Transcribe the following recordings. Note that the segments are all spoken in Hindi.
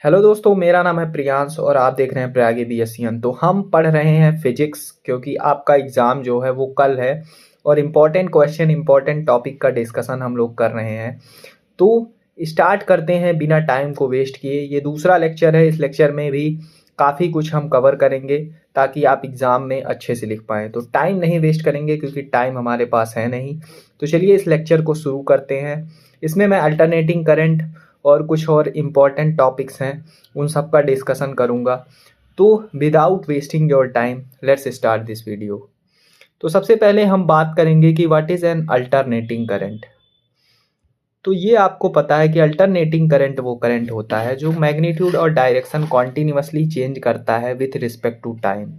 हेलो दोस्तों, मेरा नाम है प्रियांश और आप देख रहे हैं प्रयागी बीएससीएन। तो हम पढ़ रहे हैं फिजिक्स, क्योंकि आपका एग्ज़ाम जो है वो कल है और इम्पॉर्टेंट क्वेश्चन इम्पॉर्टेंट टॉपिक का डिस्कशन हम लोग कर रहे हैं। तो स्टार्ट करते हैं बिना टाइम को वेस्ट किए। ये दूसरा लेक्चर है। इस लेक्चर में भी काफ़ी कुछ हम कवर करेंगे ताकि आप एग्ज़ाम में अच्छे से लिख पाएँ। तो टाइम नहीं वेस्ट करेंगे क्योंकि टाइम हमारे पास है नहीं। तो चलिए इस लेक्चर को शुरू करते हैं। इसमें मैं अल्टरनेटिंग करंट और कुछ और इम्पॉर्टेंट टॉपिक्स हैं उन सब का डिस्कशन करूँगा। तो without wasting your time let's start this video. तो सबसे पहले हम बात करेंगे कि what is an alternating current. तो ये आपको पता है कि अल्टरनेटिंग करंट वो करंट होता है जो मैग्नीट्यूड और डायरेक्शन कॉन्टिन्यूसली चेंज करता है विथ रिस्पेक्ट टू टाइम।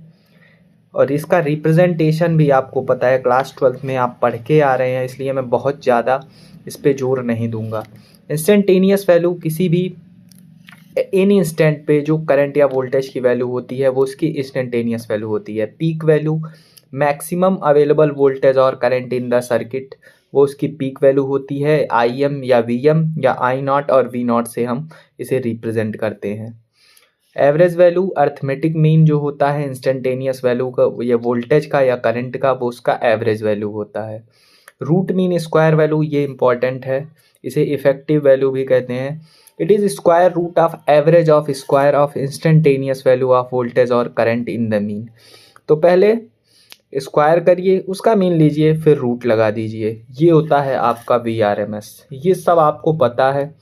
और इसका रिप्रेजेंटेशन भी आपको पता है, क्लास 12th में आप पढ़ के आ रहे हैं, इसलिए मैं बहुत ज़्यादा इस पर जोर नहीं दूंगा। इंस्टेंटेनियस वैल्यू किसी भी एनी इंस्टेंट पे जो करंट या वोल्टेज की वैल्यू होती है वो उसकी इंस्टेंटेनियस वैल्यू होती है। Peak value maximum available voltage और करंट इन द सर्किट, वो उसकी पीक वैल्यू होती है। आई एम या वी एम या आई नॉट और वी नॉट से हम इसे रिप्रेजेंट करते हैं। एवरेज वैल्यू अर्थमेटिक मीन जो होता है इंस्टेंटेनियस वैल्यू का या वोल्टेज का या करंट का, वो उसका एवरेज वैल्यू होता है। रूट मीन स्क्वायर वैल्यू, ये इंपॉर्टेंट है, इसे इफेक्टिव वैल्यू भी कहते हैं। It is square root of average of square of instantaneous value of voltage और करंट इन द मीन। तो पहले स्क्वायर करिए, उसका मीन लीजिए, फिर रूट लगा दीजिए, ये होता है आपका VRMS। ये सब आपको पता है,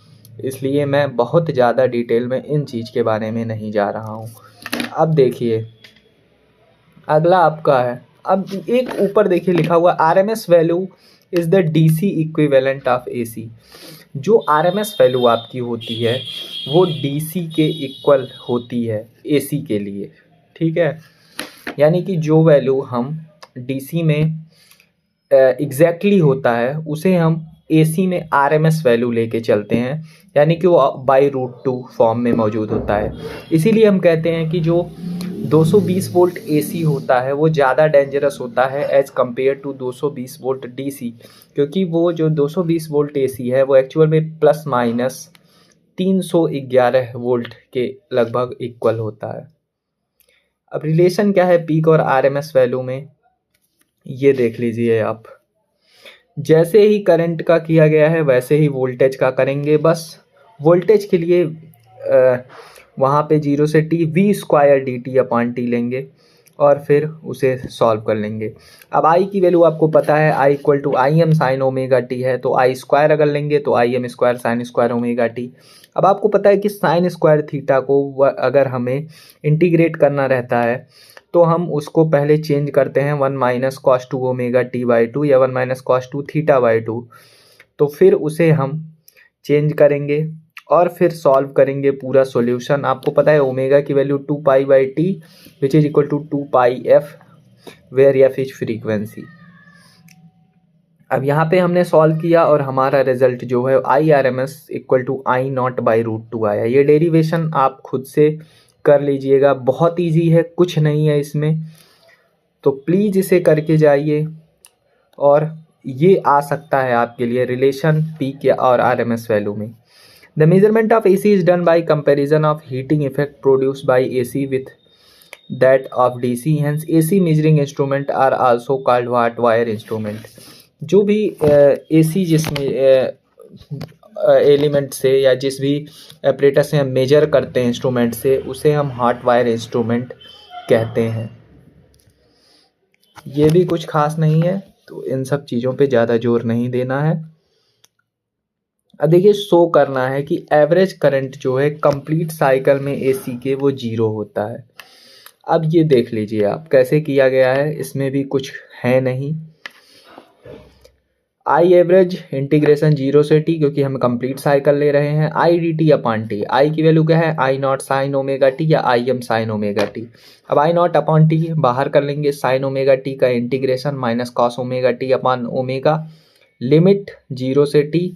इसलिए मैं बहुत ज़्यादा डिटेल में इन चीज़ के बारे में नहीं जा रहा हूँ। अब देखिए अगला आपका है, अब एक ऊपर देखिए लिखा हुआ RMS value is the DC equivalent of AC। जो RMS वैल्यू आपकी होती है वो DC के इक्वल होती है AC के लिए, ठीक है। यानी कि जो वैल्यू हम DC में एग्जैक्टली होता है उसे हम AC में RMS वैल्यू लेके चलते हैं, यानी कि वो बाई√2 फॉर्म में मौजूद होता है। इसीलिए हम कहते हैं कि जो 220 वोल्ट AC होता है वो ज़्यादा डेंजरस होता है as compare to 220 volt DC, क्योंकि वो जो 220 वोल्ट AC है वो एक्चुअल में प्लस माइनस 311 वोल्ट के लगभग इक्वल होता है। अब रिलेशन क्या है पीक और RMS वैल्यू में, ये देख लीजिए आप। जैसे ही करंट का किया गया है वैसे ही वोल्टेज का करेंगे। बस वोल्टेज के लिए वहाँ पे 0 से t v² dt/t लेंगे और फिर उसे सॉल्व कर लेंगे। अब I की वैल्यू आपको पता है, I = Im sin ωt है, तो I² अगर लेंगे तो Im² sin² ωt। अब आपको पता है कि sin² थीटा को अगर हमें इंटीग्रेट करना रहता है तो हम उसको पहले चेंज करते हैं 1 - cos 2 ωt/2 या 1 - cos 2 θ/2। तो फिर उसे हम चेंज करेंगे और फिर सॉल्व करेंगे पूरा सॉल्यूशन। आपको पता है ओमेगा की value 2π/t which is equal to 2πf, where f is frequency. अब यहाँ पे हमने सॉल्व किया और हमारा रिजल्ट जो है IRMS = I0/√2 आया। ये डेरिवेशन आप खुद से कर लीजिएगा, बहुत इजी है, कुछ नहीं है इसमें, तो प्लीज़ इसे करके जाइए और ये आ सकता है आपके लिए रिलेशन पीक या और RMS वैल्यू में। The measurement of AC is done by comparison of heating effect produced by AC with that of DC, hence AC measuring instrument are also called hot wire instrument. जो भी AC जिसमें एलिमेंट से या जिस भी ऑपरेटर से हम मेजर करते हैं इंस्ट्रूमेंट से, उसे हम हॉट वायर इंस्ट्रूमेंट कहते हैं। ये भी कुछ खास नहीं है, तो इन सब चीज़ों पे ज़्यादा जोर नहीं देना है। अब देखिए शो करना है कि एवरेज करंट जो है कंप्लीट साइकिल में AC के वो 0 होता है। अब ये देख लीजिए आप कैसे किया गया है, इसमें भी कुछ है नहीं। I एवरेज इंटीग्रेशन 0 से t, क्योंकि हम कंप्लीट साइकिल ले रहे हैं, IDT/t। I की वैल्यू क्या है, I0 sin ωt या Im sin ωt। अब I0/t बाहर कर लेंगे, sin ωt का integration minus cos ωt/ω, limit 0 से t,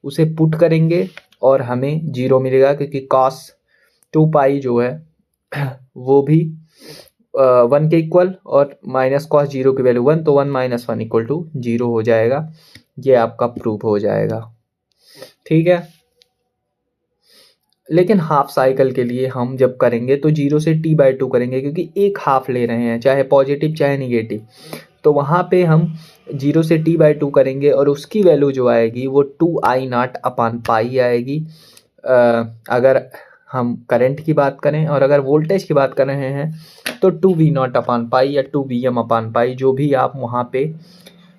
उसे पुट करेंगे और हमें 0 मिलेगा, क्योंकि cos 2π जो है वो भी 1 के इक्वल और माइनस cos 0 की वैल्यू 1, तो 1 - 1 = 0 हो जाएगा। ये आपका प्रूफ हो जाएगा, ठीक है। लेकिन हाफ साइकिल के लिए हम जब करेंगे तो 0 से t/2 करेंगे, क्योंकि एक हाफ ले रहे हैं, चाहे पॉजिटिव चाहे निगेटिव। तो वहाँ पे हम 0 से t/2 करेंगे और उसकी वैल्यू जो आएगी वो 2I0/पाई आएगी, अगर हम करंट की बात करें। और अगर वोल्टेज की बात कर रहे हैं तो 2V0/पाई या 2Vm/पाई, जो भी आप वहाँ पे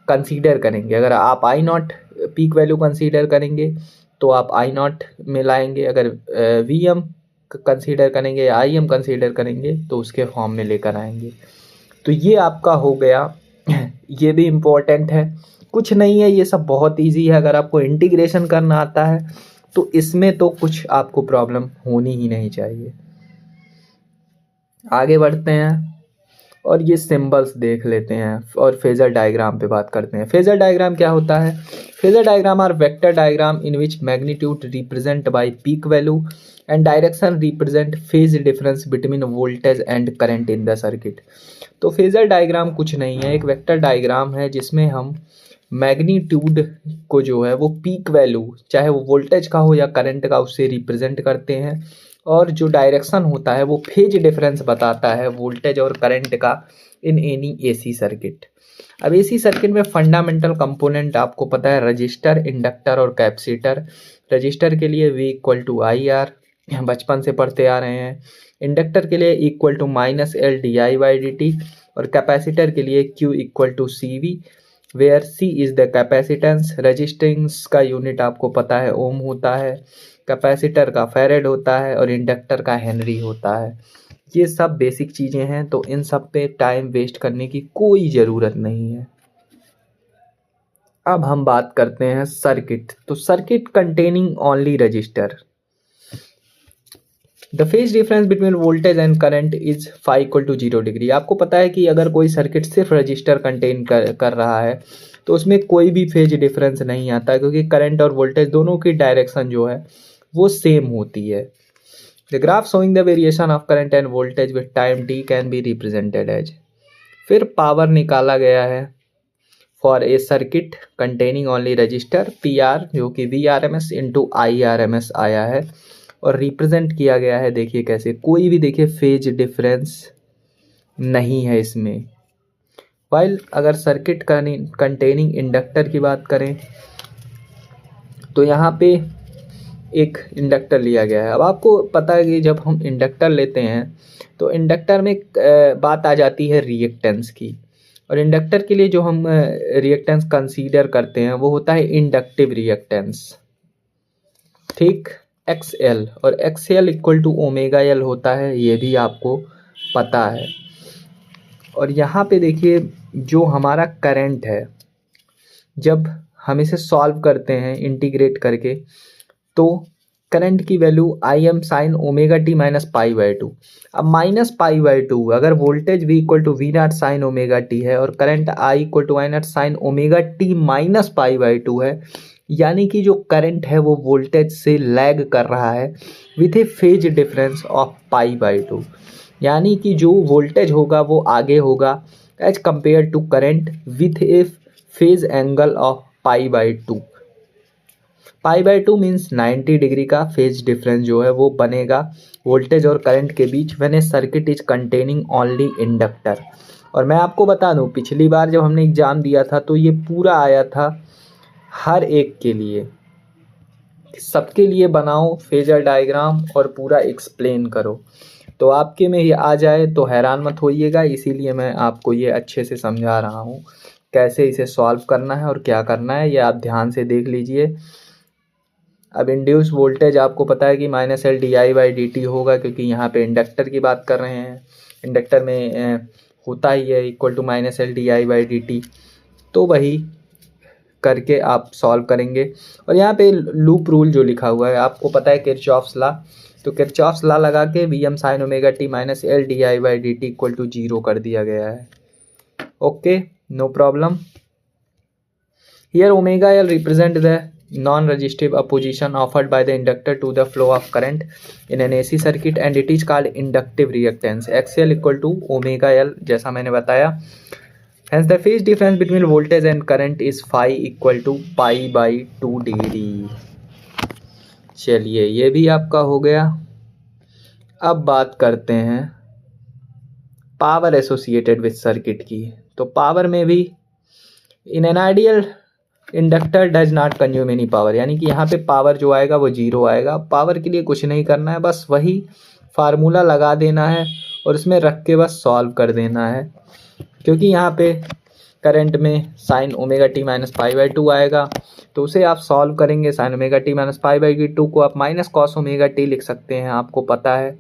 कंसीडर करेंगे। अगर आप I0 पीक वैल्यू कंसीडर करेंगे तो आप I0 में लाएंगे, अगर Vm कंसीडर करेंगे या Im कंसीडर करेंगे तो उसके फॉर्म में लेकर आएंगे। तो ये आपका हो गया। ये भी इम्पोर्टेंट है, कुछ नहीं है, ये सब बहुत इजी है। अगर आपको इंटीग्रेशन करना आता है तो इसमें तो कुछ आपको प्रॉब्लम होनी ही नहीं चाहिए। आगे बढ़ते हैं और ये सिंबल्स देख लेते हैं और फेजर डायग्राम पे बात करते हैं। फेजर डायग्राम क्या होता है? Phasor diagram or vector diagram in which magnitude represent by peak value and direction represent phase difference between voltage and current in the circuit. तो फेजर डायग्राम कुछ नहीं है, एक वेक्टर डायग्राम है जिसमें हम मैग्नीट्यूड को जो है वो पीक वैल्यू, चाहे वो वोल्टेज का हो या करंट का, उससे रिप्रेजेंट करते हैं। और जो डायरेक्शन होता है वो फेज डिफरेंस बताता है वोल्टेज और करंट का इन एनी एसी सर्किट। अब एसी सर्किट में फंडामेंटल कंपोनेंट आपको पता है, रजिस्टर, इंडक्टर और कैपेसिटर। रजिस्टर के लिए V=IR, बचपन से पढ़ते आ रहे हैं। इंडक्टर के लिए E=-LdI/dt और कैपेसिटर के लिए Q=CV, where C is the capacitance. Resistance का यूनिट आपको पता है ओम होता है, कैपेसिटर का फैरेड होता है और इंडक्टर का हेनरी होता है। ये सब बेसिक चीज़ें हैं, तो इन सब पे टाइम वेस्ट करने की कोई ज़रूरत नहीं है। अब हम बात करते हैं सर्किट। तो circuit containing only resistor. The phase difference between voltage and current is φ=0 degree. आपको पता है कि अगर कोई सर्किट सिर्फ रजिस्टर कंटेन कर रहा है तो उसमें कोई भी फेज डिफरेंस नहीं आता, क्योंकि करंट और वोल्टेज दोनों की डायरेक्शन जो है वो सेम होती है। The graph showing the variation of current and voltage with time t can be represented as. फिर पावर निकाला गया है for a circuit containing only resistor, PR जो कि VRMS इंटू IRMS आया है, और रिप्रेजेंट किया गया है। देखिए कैसे, कोई भी देखिए फेज डिफरेंस नहीं है इसमें। वाइल अगर सर्किट कंटेनिंग इंडक्टर की बात करें तो यहाँ पे एक इंडक्टर लिया गया है। अब आपको पता है कि जब हम इंडक्टर लेते हैं तो इंडक्टर में बात आ जाती है रिएक्टेंस की, और इंडक्टर के लिए जो हम रिएक्टेंस कंसीडर करते हैं वो होता है इंडक्टिव रिएक्टेंस, ठीक, XL, और XL=ωL होता है, ये भी आपको पता है। और यहाँ पे देखिए जो हमारा करंट है, जब हम इसे सॉल्व करते हैं इंटीग्रेट करके, तो करंट की वैल्यू Im sin ωt - π/2। अब -π/2, अगर वोल्टेज V=V0 sin ωt है और करंट I=I0 sin ωt - π/2 है, यानी कि जो करंट है वो वोल्टेज से लैग कर रहा है with a phase difference of π/2, यानी कि जो वोल्टेज होगा वो आगे होगा as compare to current with a phase angle of π/2। π/2 means 90 degree का फेज डिफरेंस जो है वो बनेगा वोल्टेज और करंट के बीच when a circuit is containing only inductor. और मैं आपको बता दूं, पिछली बार जब हमने एग्जाम दिया था तो ये पूरा आया था हर एक के लिए, सबके लिए बनाओ फेजर डायग्राम और पूरा एक्सप्लेन करो। तो आपके में ये आ जाए तो हैरान मत होइएगा, इसीलिए मैं आपको ये अच्छे से समझा रहा हूँ कैसे इसे सॉल्व करना है और क्या करना है, ये आप ध्यान से देख लीजिए। अब इंड्यूस वोल्टेज आपको पता है कि -LdI/dt होगा, क्योंकि यहाँ पे इंडक्टर की बात कर रहे हैं। इंडक्टर में होता ही है -LdI/dt, तो वही करके आप सॉल्व करेंगे। और यहाँ पे लूप रूल जो लिखा हुआ है आपको पता है, किरचॉफ्स लॉ, तो किरचॉफ्स लॉ लगा के Vm sin ωt - LdI/dt = 0 कर दिया गया है। Okay, no problem. Here ωL represent the non-resistive opposition offered by the inductor to the flow of current in an AC circuit and it is called inductive reactance। XL=ωL जैसा मैंने बताया। Hence the phase difference between voltage and current is phi = π/2 degree. चलिए ये भी आपका हो गया। अब बात करते हैं पावर एसोसिएटेड विथ सर्किट की। तो पावर में भी in an ideal inductor does not consume any power, यानी कि यहाँ पे पावर जो आएगा वो जीरो आएगा। पावर के लिए कुछ नहीं करना है, बस वही फार्मूला लगा देना है और उसमें रख के बस सॉल्व कर देना है, क्योंकि यहाँ पे करंट में sign omega T minus pi by to आएगा, तो उसे आप सॉल्व करेंगे। Sign omega T minus pi by to को आप माइनस कॉस ओमेगा टी लिख सकते हैं, आपको पता है।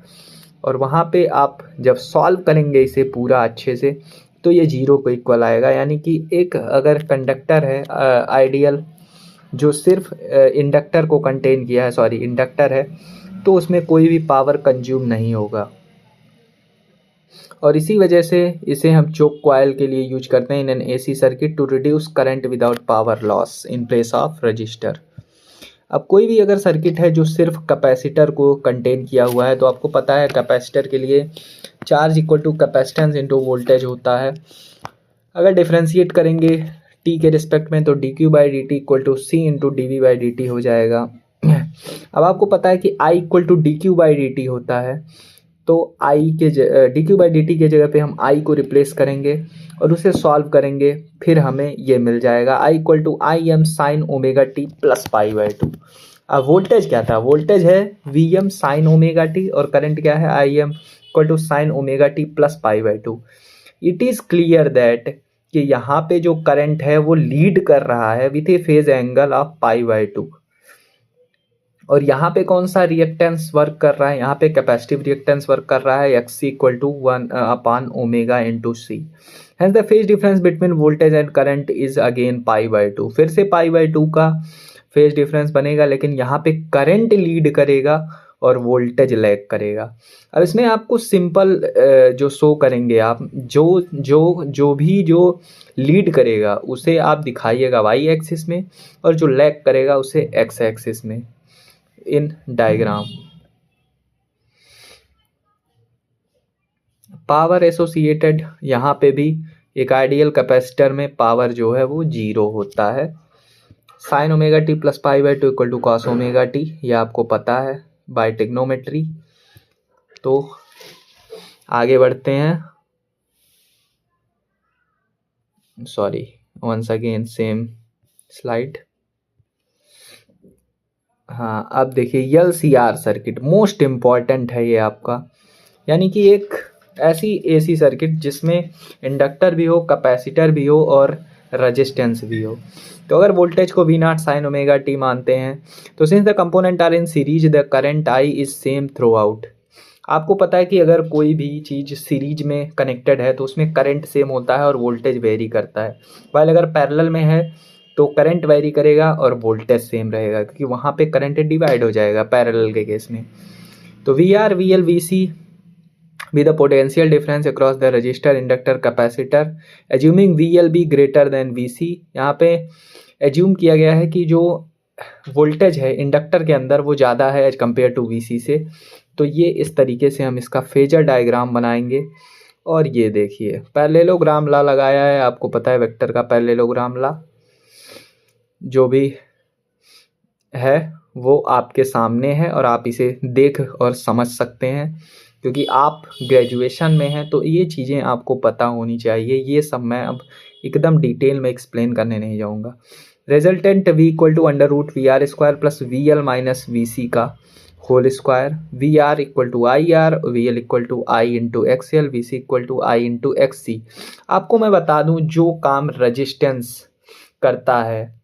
और वहाँ पे आप जब सॉल्व करेंगे इसे पूरा अच्छे से, तो ये जीरो को इक्वल आएगा। यानी कि एक अगर कंडक्टर है आइडियल जो सिर्फ इंडक्टर को कंटेन किया है, सॉरी इंडक्टर है, तो उसमें कोई भी पावर कंज्यूम नहीं होगा। और इसी वजह से इसे हम चोक कॉइल के लिए यूज करते हैं in an AC circuit to reduce current without power loss in place of resistor. अब कोई भी अगर सर्किट है जो सिर्फ कैपेसिटर को कंटेन किया हुआ है, तो आपको पता है कैपेसिटर के लिए charge equal to capacitance into voltage होता है। अगर डिफ्रेंशिएट करेंगे टी के रिस्पेक्ट में, तो D Q by D T equal to C into D V by D T हो जाएगा। अब आपको पता है कि I equal to D Q by D T होता है, तो आई के D Q by D T के जगह पे हम आई को रिप्लेस करेंगे और उसे सॉल्व करेंगे, फिर हमें ये मिल जाएगा I equal to I M sine omega T plus pi by two. अब वोल्टेज क्या था? वोल्टेज है V M sine omega T और करंट क्या है? I M equal to sine omega T plus pi by two. It is clear that कि यहाँ पे जो करंट है वो लीड कर रहा है with a phase angle of pi by to. और यहाँ पे कौन सा रिएक्टेंस वर्क कर रहा है? यहाँ पे कैपेसिटिव रिएक्टेंस वर्क कर रहा है X C equal to 1 upon omega into C. Hence the phase difference between voltage and current is again pi by two. फिर से पाई बाई टू का फेज डिफरेंस बनेगा, लेकिन यहाँ पे करंट लीड करेगा और वोल्टेज लैग करेगा। अब इसमें आपको सिंपल जो शो करेंगे आप, जो भी लीड करेगा उसे आप दिखाइएगा वाई एक्सिस में, और जो लैग करेगा उसे एक्स एक्सिस में इन डायग्राम। पावर एसोसिएटेड, यहाँ पे भी एक आइडियल कैपेसिटर में पावर जो है वो जीरो होता है। Sine omega T plus pi by two equal to cos omega T, ये आपको पता है बाय ट्रिग्नोमेट्री। तो आगे बढ़ते हैं, sorry once again same slide. हाँ, अब देखिए LCR सर्किट मोस्ट इम्पॉर्टेंट है ये आपका, यानी कि एक ऐसी एसी सर्किट जिसमें इंडक्टर भी हो, कैपेसिटर भी हो और रेजिस्टेंस भी हो। तो अगर वोल्टेज को V not sine omega T मानते हैं, तो since the component are in series the current I is same throughout. आपको पता है कि अगर कोई भी चीज़ सीरीज में कनेक्टेड है तो उसमें करंट सेम होता है और वोल्टेज वेरी करता है। वाइल अगर पैरेलल में है तो करंट वेरी करेगा और वोल्टेज सेम रहेगा, क्योंकि वहाँ पे करंट डिवाइड हो जाएगा पैरेलल के केस में। तो VR, VL, VC with the potential difference across the resistor, inductor, capacitor, assuming VL be greater than VC। यहाँ पे एज्यूम किया गया है कि जो वोल्टेज है इंडक्टर के अंदर वो ज़्यादा है एज कम्पेयर टू VC से। तो ये इस तरीके से हम इसका फेजर डायग्राम बनाएंगे। और ये देखिए पैरेललोग्राम लॉ लगाया है, आपको पता है वेक्टर का पैरेललोग्राम लॉ जो भी है वो आपके सामने है और आप इसे देख और समझ सकते हैं, क्योंकि आप ग्रेजुएशन में हैं तो ये चीज़ें आपको पता होनी चाहिए। ये सब मैं अब एकदम डिटेल में एक्सप्लेन करने नहीं जाऊँगा। Resultant V equal to under root VR square plus VL minus VC का whole square. VR equal to IR, VL equal to I into XL, VC equal to I into XC। आपको मैं बता दूं जो काम रजिस्टेंस करता है,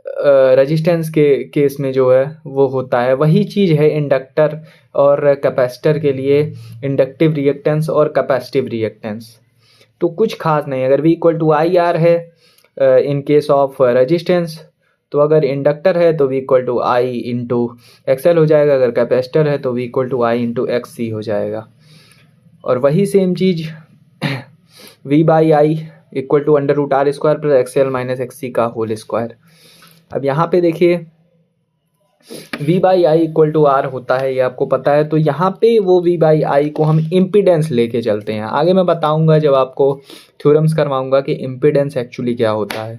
रेजिस्टेंस के केस में जो है वो होता है, वही चीज़ है इंडक्टर और कैपेसिटर के लिए इंडक्टिव रिएक्टेंस और कैपेसिटिव रिएक्टेंस। तो कुछ खास नहीं। अगर V इक्वल टू IR है इन केस ऑफ रेजिस्टेंस, तो अगर इंडक्टर है तो V equal to I into XL हो जाएगा, अगर कैपेसिटर है तो V equal to I into XC हो जाएगा। और वही सेम चीज़ V by I equal to under root R square plus XL minus XC का होल स्क्वायर। अब यहाँ पे देखिए V by I equal to R होता है, ये आपको पता है। तो यहाँ पे वो V बाई आई को हम इम्पीडेंस लेके चलते हैं। आगे मैं बताऊंगा जब आपको थ्योरम्स करवाऊंगा कि इम्पीडेंस एक्चुअली क्या होता है।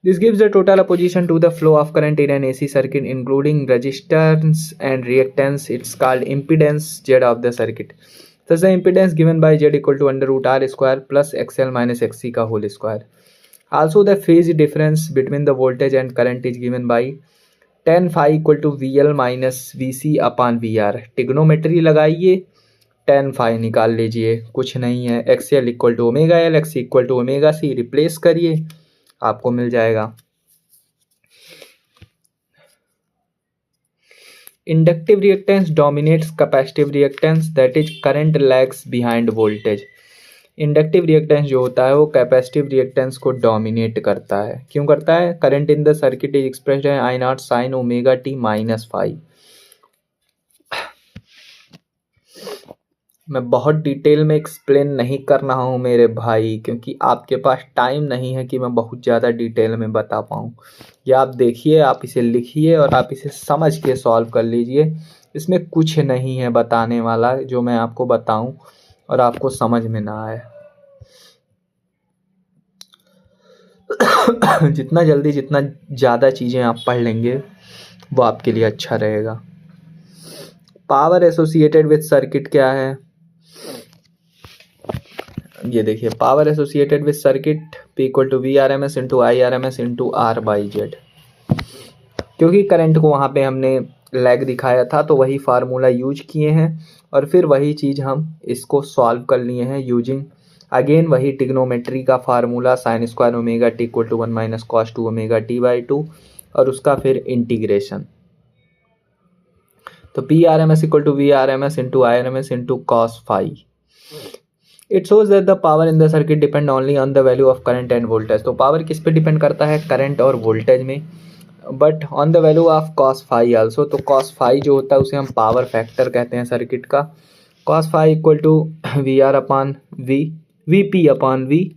This gives the total opposition to the flow of current in an AC circuit including resistance and reactance. It's called impedance Z of the circuit. Thus the impedance given by Z equal to under root R square plus XL minus XC का whole square. Also the phase difference between the voltage and current is given by tan phi equal to VL minus VC upon VR. Trigonometry लगाइए, tan phi निकाल लीजिए, कुछ नहीं है, XL equal to omega L, XC equal to omega C, replace करिए, आपको मिल जाएगा. Inductive reactance dominates capacitive reactance, that is current lags behind voltage. Inductive reactance जो होता है वो कैपेसिटिव रिएक्टेंस को डोमिनेट करता है. क्यों करता है? Current in the circuit is expressed है I naught sine omega T minus five. मैं बहुत डिटेल में एक्सप्लेन नहीं कर रहा हूँ मेरे भाई, क्योंकि आपके पास टाइम नहीं है कि मैं बहुत ज़्यादा डिटेल में बता पाऊँ. या आप देखिए, आप इसे लिखिए और आप इसे समझ के सॉल्व कर लीजिए. इसमें कुछ नहीं है बताने वाला जो मैं आपको बताऊँ और आपको समझ में ना आए. जितना जल्दी जितना ज़्यादा चीज़ें आप पढ़ लेंगे वो आपके लिए अच्छा रहेगा. पावर एसोसिएटेड विथ सर्किट क्या है? ये देखिए, power associated with circuit P equal to V R M S into I R M S into R by Z. क्योंकि करंट को वहाँ पे हमने लैग दिखाया था तो वही फार्मूला यूज किए हैं और फिर वही चीज़ हम इसको सॉल्व कर लिए हैं यूजिंग अगेन वही टिग्नोमेट्री का formula sine square omega t equal to 1 minus cos 2 omega t by 2 और उसका फिर इंटीग्रेशन. तो P R M S equal to V R M S into I R M S into cos phi. It shows that the power in the circuit depend only on the value of current and voltage. तो पावर किस पे डिपेंड करता है? करंट और वोल्टेज में, but on the value of cos phi also. तो कॉस फाई जो होता है उसे हम पावर फैक्टर कहते हैं सर्किट का. Cos phi equal to V R upon V, V P upon V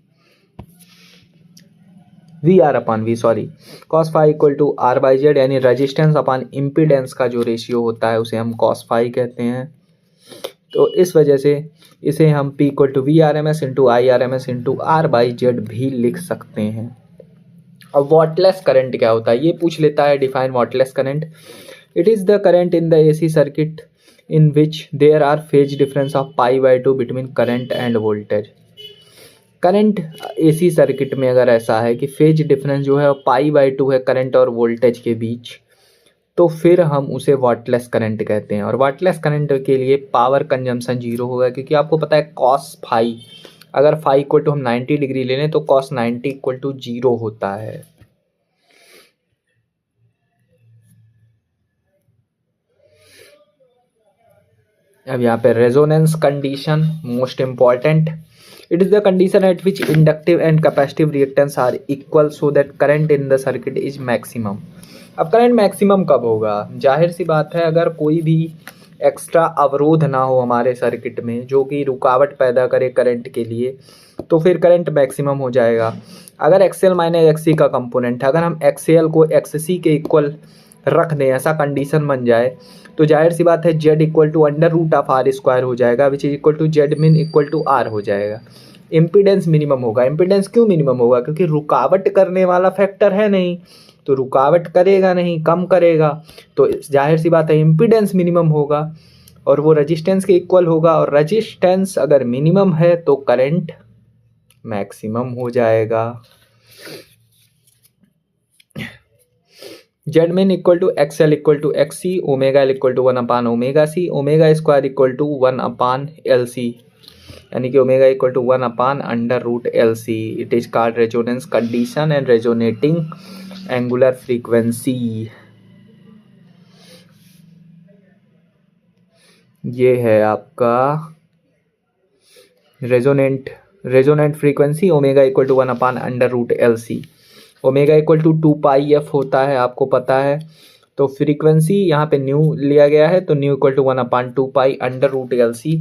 R upon V, sorry, cos phi equal to R by Z, यानी रजिस्टेंस अपान इम्पीडेंस का जो रेशियो होता है उसे हम कॉस फाई कहते हैं. तो इस वजह से इसे हम P equal to V R M S into I R M S into R by Z भी लिख सकते हैं. अब वॉटलेस करंट क्या होता है ये पूछ लेता है. Define wattless current. It is the current in the AC circuit in which there are phase difference of pi by 2 between current and voltage. Current AC circuit में अगर ऐसा है कि फेज डिफरेंस जो है पाई बाई 2 है करंट और वोल्टेज के बीच, तो फिर हम उसे वॉटलेस करंट कहते हैं. और वॉटलेस करंट के लिए पावर कंजम्पशन जीरो होगा, क्योंकि आपको पता है कॉस फाई, अगर फाई इक्वल टू हम 90 डिग्री ले लें तो कॉस 90 इक्वल टू जीरो होता है. अब यहाँ पे resonance condition most important. It is the condition at which inductive and capacitive reactance are equal so that current in the circuit is maximum. अब करंट मैक्सिमम कब होगा? जाहिर सी बात है, अगर कोई भी एक्स्ट्रा अवरोध ना हो हमारे सर्किट में जो कि रुकावट पैदा करे करंट के लिए, तो फिर करंट मैक्सिमम हो जाएगा. अगर एक्सएल माइनस एक्सी का कंपोनेंट है, अगर हम एक्सएल को एक्ससी के इक्वल रख दें, ऐसा कंडीशन बन जाए, तो जाहिर सी बात है Z equal to under root of R square हो जाएगा which is equal to Z min equal to R हो जाएगा. इम्पीडेंस मिनिमम होगा. इम्पीडेंस क्यों मिनिमम होगा? क्योंकि रुकावट करने वाला फैक्टर है नहीं, तो रुकावट करेगा नहीं, कम करेगा, तो जाहिर सी बात है इम्पीडेंस मिनिमम होगा और वो रजिस्टेंस के इक्वल होगा. और रजिस्टेंस अगर मिनिमम है तो करंट मैक्सिमम हो जाएगा. Z min equal to X L equal to X C, omega L equal to 1 upon omega C, omega square equal to 1 upon L C, यानी कि omega equal to 1 upon under root L C. It is called resonance condition and resonating angular frequency. ये है आपका resonant frequency. Omega equal to 1 upon under root L C. Omega equal to 2 pi F होता है, आपको पता है. तो फ्रीक्वेंसी यहाँ पे न्यू लिया गया है, तो nu equal to 1 upon 2 pi under root L C.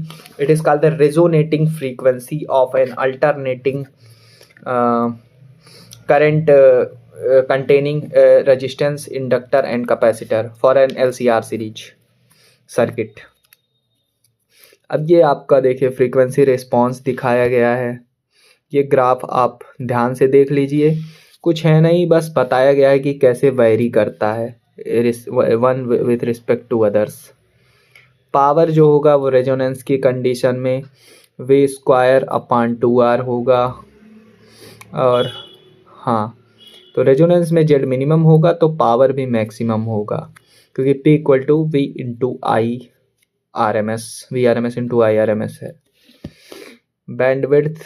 It is called the resonating frequency of an alternating current containing resistance, inductor and capacitor for an LCR series circuit. अब ये आपका देखिए फ्रीक्वेंसी रिस्पांस दिखाया गया है. ये ग्राफ आप ध्यान से देख लीजिए. कुछ है नहीं, बस बताया गया है कि कैसे वेरी करता है one with respect to others. Power जो होगा वो रेजोनेंस की कंडीशन में वी स्क्वायर अपॉन 2r होगा। और हाँ, तो रेजोनेंस में जेड मिनिमम होगा तो पावर भी मैक्सिमम होगा, क्योंकि P equal to V into I R M S, V R M S into I R M S है। Bandwidth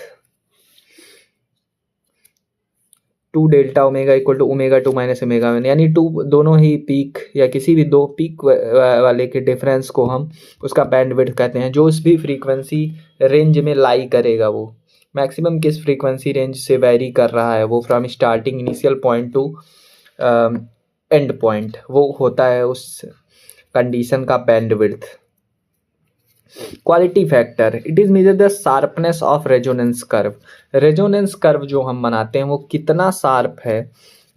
2 delta omega equal to omega 2 minus omega 1, यानी 2 दोनों ही पीक या किसी भी दो पीक वाले के डिफरेंस को हम उसका बैंडविड्थ कहते हैं। जो उस भी फ्रीक्वेंसी रेंज में लाई करेगा, वो मैक्सिमम किस फ्रीक्वेंसी रेंज से वेरी कर रहा है, वो from starting initial point two and point, वो होता है उस कंडीशन का bandwidth. Quality factor, it is measure the sharpness of resonance curve. Resonance curve जो हम बनाते हैं वो कितना शार्प है,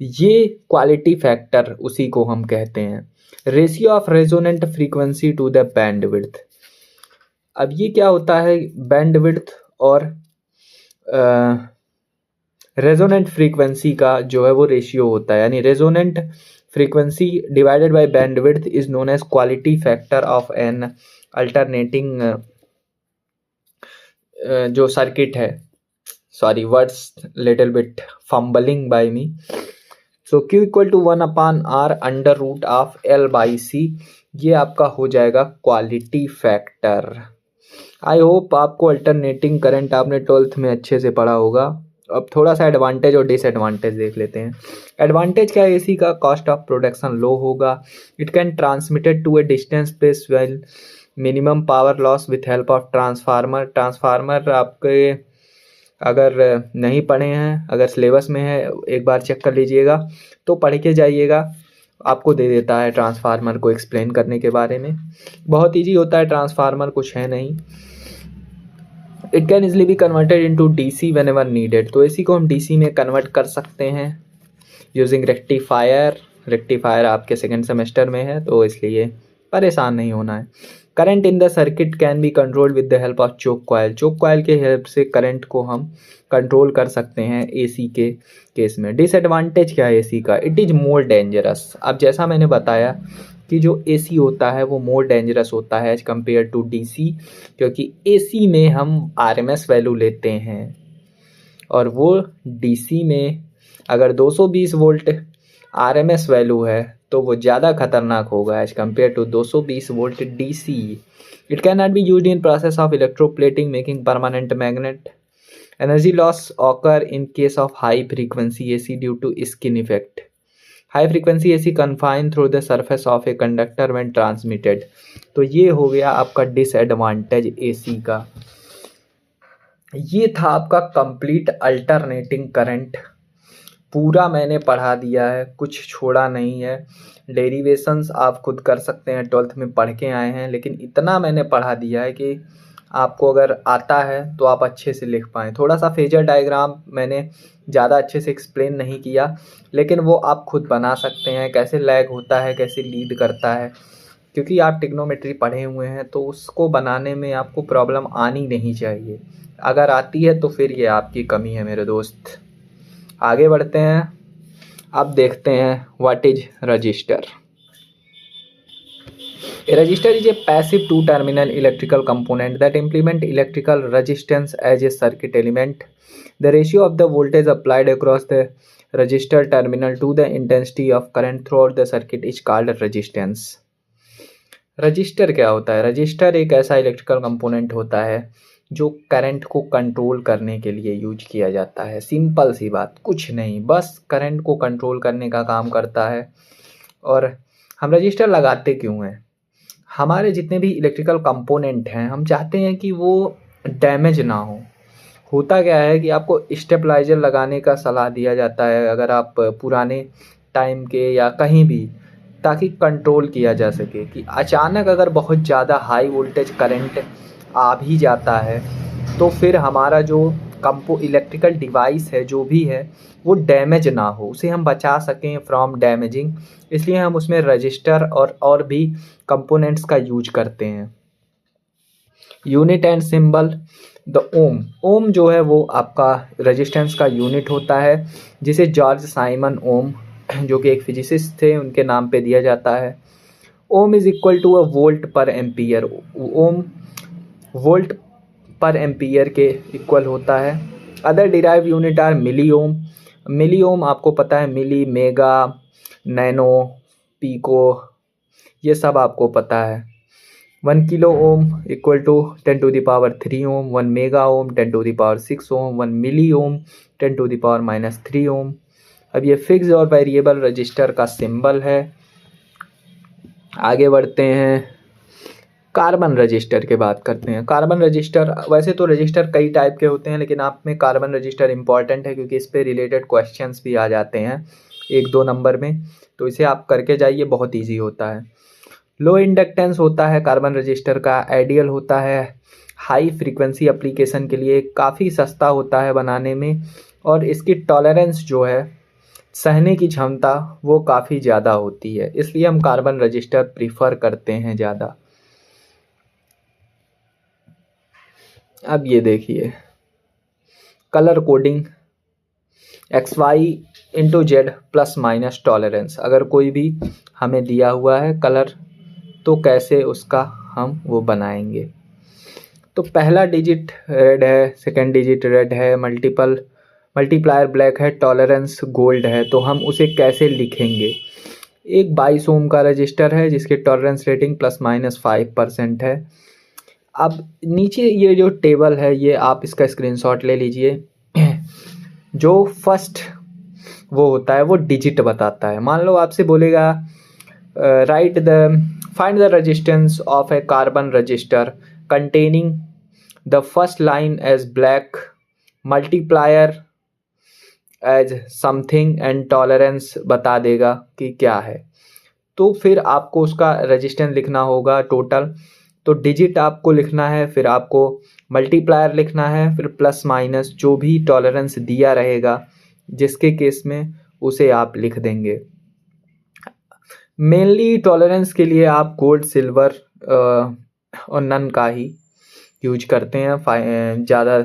ये क्वालिटी फैक्टर उसी को हम कहते हैं। Ratio of resonant frequency to the bandwidth. अब ये क्या होता है, बैंडविड्थ और रेजोनेंट फ्रीक्वेंसी का जो है वो रेशियो होता है, यानी resonant frequency divided by bandwidth is known as quality factor of an alternating जो सर्किट है। Sorry, words little bit fumbling by me. So Q equal to 1 upon R under root of L by C, ये आपका हो जाएगा क्वालिटी फैक्टर। आई होप आपको अल्टरनेटिंग करंट आपने 12th में अच्छे से पढ़ा होगा। अब थोड़ा सा एडवांटेज और डिसएडवांटेज देख लेते हैं। एडवांटेज क्या है एसी का, कॉस्ट ऑफ प्रोडक्शन लो होगा। It can transmitted to a distance base well, minimum power loss with help of transformer. Transformer आपके अगर नहीं पढ़े हैं, अगर सिलेबस में है, एक बार चेक कर लीजिएगा, तो पढ़ के जाइएगा, आपको दे देता है ट्रांसफार्मर को एक्सप्लेन करने के बारे में। बहुत ईजी होता है ट्रांसफार्मर, कुछ है नहीं। It can easily be converted into DC when ever needed, तो इसी को हम डीसी में कन्वर्ट कर सकते हैं यूजिंग रेक्टिफायर। रेक्टिफायर आपके सेकेंड सेमेस्टर में है, तो इसलिए परेशान नहीं होना है। Current in the circuit can be controlled with the help of choke coil. Choke coil के हेल्प से करंट को हम कंट्रोल कर सकते हैं एसी के केस में। डिसएडवांटेज क्या है एसी का, इट इज़ मोर डेंजरस। अब जैसा मैंने बताया कि जो एसी होता है वो मोर डेंजरस होता है एज कम्पेयर टू डीसी, क्योंकि एसी में हम आरएमएस वैल्यू लेते हैं और वो डीसी में अगर 220 वोल्ट आरएमएस वैल्यू है तो वो ज़्यादा खतरनाक होगा as compare to 220 volt DC. It can not be used in process of electroplating making permanent magnet. Energy loss occur in case of high frequency AC due to skin effect. High frequency AC confine through the surface of a conductor when transmitted. तो ये हो गया आपका डिसएडवांटेज एसी का। ये था आपका कंप्लीट अल्टरनेटिंग करंट, पूरा मैंने पढ़ा दिया है, कुछ छोड़ा नहीं है। डेरिवेशंस आप खुद कर सकते हैं, 12th में पढ़ के आए हैं, लेकिन इतना मैंने पढ़ा दिया है कि आपको अगर आता है तो आप अच्छे से लिख पाएँ। थोड़ा सा फेजर डायग्राम मैंने ज़्यादा अच्छे से एक्सप्लेन नहीं किया, लेकिन वो आप खुद बना सकते हैं, कैसे लैग होता है, कैसे लीड करता है, क्योंकि आप ट्रिग्नोमेट्री पढ़े हुए हैं तो उसको बनाने में आपको प्रॉब्लम आनी नहीं चाहिए। अगर आती है तो फिर ये आपकी कमी है मेरे दोस्त। आगे बढ़ते हैं, अब देखते हैं what is register. A resistor is a passive two-terminal electrical component that implement electrical resistance as a circuit element. The ratio of the voltage applied across the resistor terminal to the intensity of current throughout the circuit is called resistance. Register क्या होता है? रजिस्टर एक ऐसा इलेक्ट्रिकल कंपोनेंट होता है जो करंट को कंट्रोल करने के लिए यूज किया जाता है। सिंपल सी बात, कुछ नहीं, बस करंट को कंट्रोल करने का काम करता है। और हम रजिस्टर लगाते क्यों हैं? हमारे जितने भी इलेक्ट्रिकल कंपोनेंट हैं हम चाहते हैं कि वो डैमेज ना हो। होता क्या है कि आपको स्टेबलाइजर लगाने का सलाह दिया जाता है अगर आप पुराने टाइम के या कहीं भी, ताकि कंट्रोल किया जा सके कि अचानक अगर बहुत ज़्यादा हाई वोल्टेज करंट आ भी जाता है तो फिर हमारा जो इलेक्ट्रिकल डिवाइस है जो भी है वो डैमेज ना हो, उसे हम बचा सकें फ्रॉम डैमेजिंग, इसलिए हम उसमें रजिस्टर और भी कंपोनेंट्स का यूज करते हैं। यूनिट एंड सिंबल द ओम। ओम जो है वो आपका रेजिस्टेंस का यूनिट होता है, जिसे जॉर्ज साइमन ओम जो कि एक फिजिसिस्ट थे उनके नाम पे दिया जाता है। Ohm is equal to a volt per ampere. Ohm volt per ampere के इक्वल होता है। Other derive unit are milli ohm. Milli ohm आपको पता है, मिली, मेगा, नैनो, पीको, ये सब आपको पता है। 1 kilo ohm equal to 10⁻³ ohm, 1 mega ohm 10⁻6 ohm, 1 milli ohm 10⁻³ ohm. अब ये फिक्स और वेरिएबल रजिस्टर का सिंबल है। आगे बढ़ते हैं, कार्बन रजिस्टर के बात करते हैं। कार्बन रजिस्टर, वैसे तो रजिस्टर कई टाइप के होते हैं, लेकिन आप में कार्बन रजिस्टर इंपॉर्टेंट है क्योंकि इस पे रिलेटेड क्वेश्चंस भी आ जाते हैं 1-2 नंबर में, तो इसे आप करके जाइए, बहुत इजी होता है। लो इंडक्टेंस होता है कार्बन रजिस्टर का, आइडियल होता है हाई फ्रीक्वेंसी एप्लीकेशन के लिए, काफ़ी सस्ता होता है बनाने में, और इसकी टॉलरेंस जो है, सहने की क्षमता, वो काफ़ी ज़्यादा होती है, इसलिए हम कार्बन रजिस्टर प्रीफर करते हैं ज़्यादा। अब ये देखिए colour coding XY into Z plus minus tolerance. अगर कोई भी हमें दिया हुआ है कलर, तो कैसे उसका हम वो बनाएंगे। तो पहला डिजिट रेड है, सेकंड डिजिट रेड है, मल्टीप्लायर ब्लैक है, टॉलरेंस गोल्ड है, तो हम उसे कैसे लिखेंगे। एक 22 ओम का रजिस्टर है जिसकी टॉलरेंस रेटिंग ±5% है। अब नीचे ये जो टेबल है, ये आप इसका स्क्रीनशॉट ले लीजिए। जो फर्स्ट वो होता है वो डिजिट बताता है। मान लो आपसे बोलेगा find the resistance of a carbon resistor containing the first line as black, multiplier as something and tolerance बता देगा कि क्या है। तो फिर आपको उसका रेजिस्टेंस लिखना होगा टोटल। तो डिजिट आपको लिखना है, फिर आपको मल्टीप्लायर लिखना है, फिर प्लस माइनस जो भी टॉलरेंस दिया रहेगा जिसके केस में उसे आप लिख देंगे। मेनली टॉलरेंस के लिए आप गोल्ड, सिल्वर और नन का ही यूज करते हैं, ज़्यादा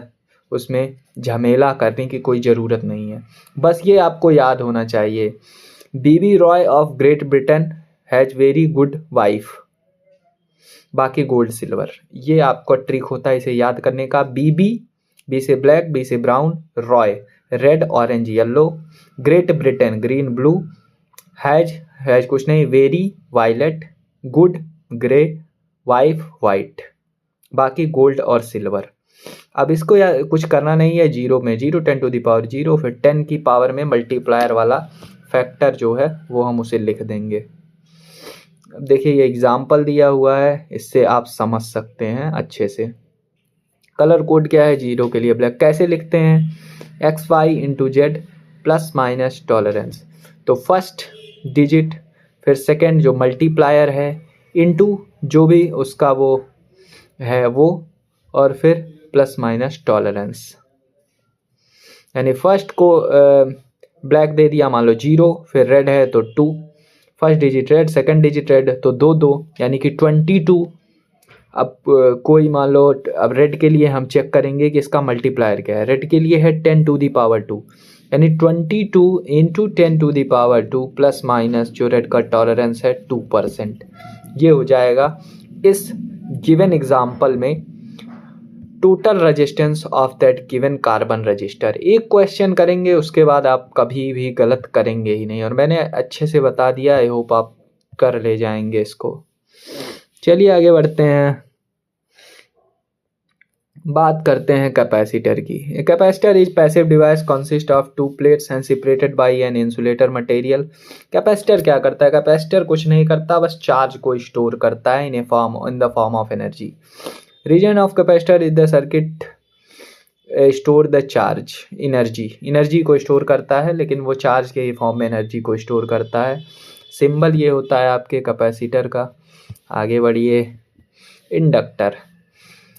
उसमें झमेला करने की कोई ज़रूरत नहीं है। बस ये आपको याद होना चाहिए, B B Roy of Great Britain has very good wife, बाकी गोल्ड सिल्वर। ये आपका ट्रिक होता है इसे याद करने का। बी से ब्लैक, बी से brown, Roy red, orange, yellow, great Britain green, blue, has कुछ नहीं, very violet, good grey, wife white, बाकी गोल्ड और सिल्वर। अब इसको कुछ करना नहीं है, जीरो में जीरो, 10⁻0, फिर 10 की पावर में मल्टीप्लायर वाला फैक्टर जो है वो हम उसे लिख देंगे। अब देखिए ये एग्जाम्पल दिया हुआ है, इससे आप समझ सकते हैं अच्छे से। कलर कोड क्या है, जीरो के लिए ब्लैक। कैसे लिखते हैं, XY into Z plus minus tolerance. तो फर्स्ट डिजिट, फिर सेकेंड जो मल्टीप्लायर है, इंटू जो भी उसका वो है वो, और फिर प्लस माइनस टॉलरेंस। यानी फर्स्ट को ब्लैक दे दिया, मान लो 0, फिर रेड है तो 2, first digit red, second digit red तो 2 यानी कि 22। अब कोई मान लो, अब रेड के लिए हम चेक करेंगे कि इसका मल्टीप्लायर क्या है। रेड के लिए है 10⁻2, यानी 22 इंटू 10⁻2 प्लस माइनस जो रेड का टॉलरेंस है 2%। ये हो जाएगा इस गिवन एग्जाम्पल में total resistance of that given carbon register. एक क्वेश्चन करेंगे, उसके बाद आप कभी भी गलत करेंगे ही नहीं, और मैंने अच्छे से बता दिया, आई होप आप कर ले जाएंगे इसको। चलिए आगे बढ़ते हैं, बात करते हैं कैपेसिटर की। Capacitor is passive device consist of 2 plates and separated by an insulator material. Capacitor क्या करता है, कैपेसिटर कुछ नहीं करता, बस चार्ज को स्टोर करता है in the form of energy. Reason of capacitor is the circuit store the charge, energy को स्टोर करता है, लेकिन वो चार्ज के ही फॉर्म में एनर्जी को स्टोर करता है। सिंबल ये होता है आपके कैपेसिटर का। आगे बढ़िए, inductor.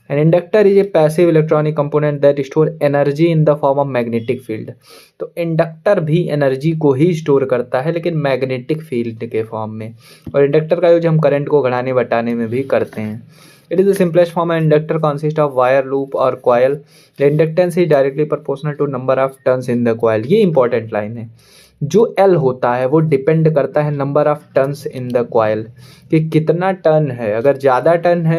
An inductor is a passive electronic component that store energy in the form of magnetic field. तो इंडक्टर भी एनर्जी को ही स्टोर करता है, लेकिन मैग्नेटिक फील्ड के फॉर्म में, और इंडक्टर का यूज हम करंट को घटाने बटाने में भी करते हैं। It is the simplest form. An inductor consists of wire, loop और coil. The inductance is directly proportional to number of turns in the coil. ये important line है। जो L होता है वो डिपेंड करता है number of turns in the coil, कि कितना टर्न है। अगर ज़्यादा टर्न है